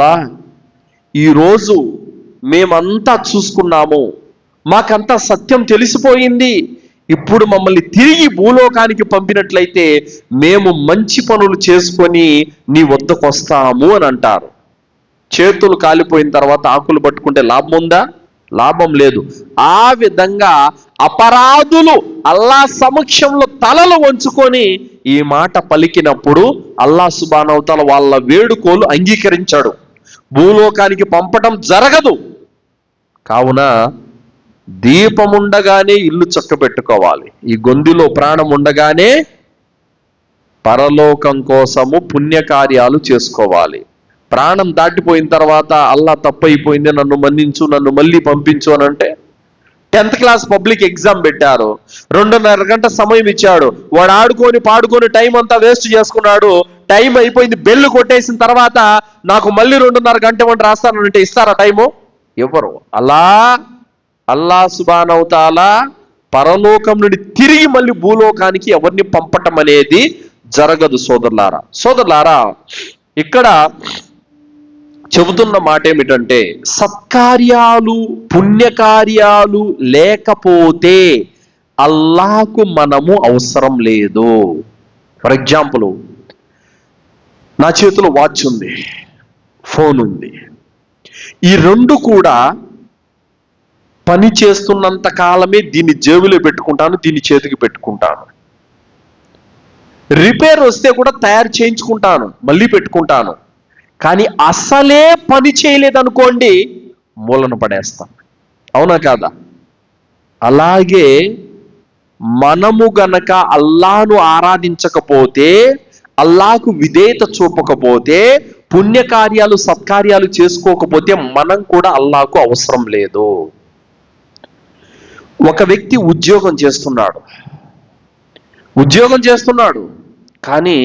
అల్లా, ఈరోజు మేమంతా చూసుకున్నాము, మాకంతా సత్యం తెలిసిపోయింది, ఇప్పుడు మమ్మల్ని తిరిగి భూలోకానికి పంపినట్లయితే మేము మంచి పనులు చేసుకొని నీ వద్దకు వస్తాము అని అంటారు. చేతులు కాలిపోయిన తర్వాత ఆకులు పట్టుకుంటే లాభం ఉందా? లాభం లేదు. ఆ విధంగా అపరాధులు అల్లా సమక్షంలో తలలు వంచుకొని ఈ మాట పలికినప్పుడు అల్లా సుబ్హానహు వ తఆలా వాళ్ళ వేడుకోలు అంగీకరించాడు. భూలోకానికి పంపటం జరగదు. కావున దీపం ఉండగానే ఇల్లు చక్కబెట్టుకోవాలి. ఈ గొంతులో ప్రాణం ఉండగానే పరలోకం కోసము పుణ్యకార్యాలు చేసుకోవాలి. ప్రాణం దాటిపోయిన తర్వాత అల్లా తప్పైపోయింది, నన్ను మన్నించు, నన్ను మళ్ళీ పంపించు అని అంటే 10th క్లాస్ పబ్లిక్ ఎగ్జామ్ పెట్టారు, 2.5 గంట సమయం ఇచ్చాడు, వాడు ఆడుకొని పాడుకొని టైం అంతా వేస్ట్ చేసుకున్నాడు. టైం అయిపోయింది, బెల్లు కొట్టేసిన తర్వాత నాకు మళ్ళీ 2.5 గంట ఏమంటే రాస్తానంటే ఇస్తారా టైము? ఎవరు? అల్లా సుబ్హానహు వ తఆలా పరలోకం నుండి తిరిగి మళ్ళీ భూలోకానికి ఎవరిని పంపటం అనేది జరగదు. సోదరులారా, ఇక్కడ చెబుతున్న మాట ఏమిటంటే, సత్కార్యాలు పుణ్యకార్యాలు లేకపోతే అల్లాహకు మనము అవసరం లేదు. ఫర్ ఎగ్జాంపుల్, నా చేతిలో వాచ్ ఉంది, ఫోన్ ఉంది. ఈ రెండు కూడా పని చేస్తున్నంత కాలమే దీన్ని జేబులో పెట్టుకుంటాను, దీన్ని చేతికి పెట్టుకుంటాను. రిపేర్ వస్తే కూడా తయారు చేయించుకుంటాను, మళ్ళీ పెట్టుకుంటాను. కానీ అసలే పని చేయలేదనుకోండి, మూలన పడేస్తాను. అవునా కాదా? అలాగే మనము గనక అల్లాను ఆరాధించకపోతే, అల్లాకు విధేయత చూపకపోతే, పుణ్యకార్యాలు సత్కార్యాలు చేసుకోకపోతే మనం కూడా అల్లాకు అవసరం లేదు. ఒక వ్యక్తి ఉద్యోగం చేస్తున్నాడు, కానీ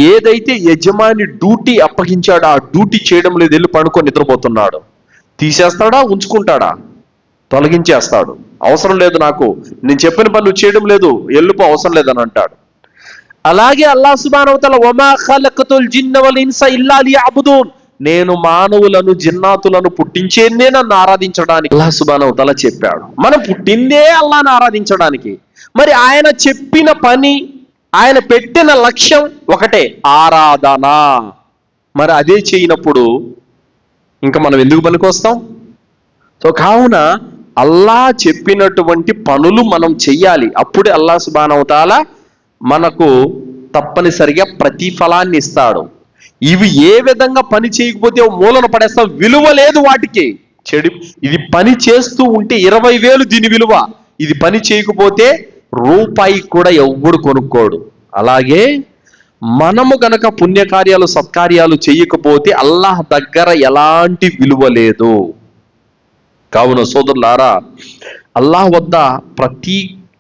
ఏదైతే యజమాని డ్యూటీ అప్పగించాడో ఆ డ్యూటీ చేయడం లేదు, వెళ్ళి పడుకొని నిద్రపోతున్నాడు. తీసేస్తాడా? ఉంచుకుంటాడా? తొలగించేస్తాడు. అవసరం లేదు, నాకు నేను చెప్పిన పని నువ్వు చేయడం లేదు, వెళ్ళిపో, అవసరం లేదని అంటాడు. అలాగే అల్లాహ్ సుబ్హానహు వ తఆలా వమా ఖలఖతుల్ జిన్న వల్ ఇన్స ఇల్లా లియఅబుదూన్, నేను మానవులను జిన్నాతులను పుట్టించేదే నన్ను ఆరాధించడానికి అల్లాహ్ సుబ్హానహు వ తఆలా చెప్పాడు. మనం పుట్టిందే అల్లాహ్ని ఆరాధించడానికి. మరి ఆయన చెప్పిన పని, ఆయన పెట్టిన లక్ష్యం ఒకటే, ఆరాధన. మరి అదే చేయనప్పుడు ఇంకా మనం ఎందుకు పనికొస్తాం? కావున అల్లా చెప్పినటువంటి పనులు మనం చెయ్యాలి. అప్పుడే అల్లాహ్ సుబ్హానహు వ తఆలా మనకు తప్పనిసరిగా ప్రతిఫలాన్ని ఇస్తాడు. ఇవి ఏ విధంగా పని చేయకపోతే మూలన పడేస్తాం, విలువ లేదు వాటికి. ఇది పని చేస్తూ ఉంటే 20,000 దీని విలువ, ఇది పని చేయకపోతే రూపాయి కూడా ఎవ్వడు కొనుక్కోడు. అలాగే మనము గనక పుణ్యకార్యాలు సత్కార్యాలు చేయకపోతే అల్లాహ్ దగ్గర ఎలాంటి విలువ లేదు. కావున సోదరులారా, అల్లాహ్ వద్ద ప్రతి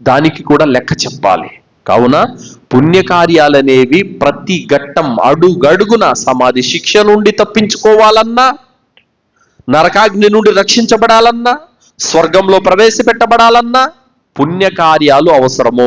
దానికి కూడా లెక్క చెప్పాలి. కావున పుణ్యకార్యాలనేవి ప్రతి ఘట్టం అడుగడుగున సమాధి శిక్ష నుండి తప్పించుకోవాలన్నా, నరకాగ్ని నుండి రక్షించబడాలన్నా, స్వర్గంలో ప్రవేశపెట్టబడాలన్నా పుణ్యకార్యాలు అవసరము.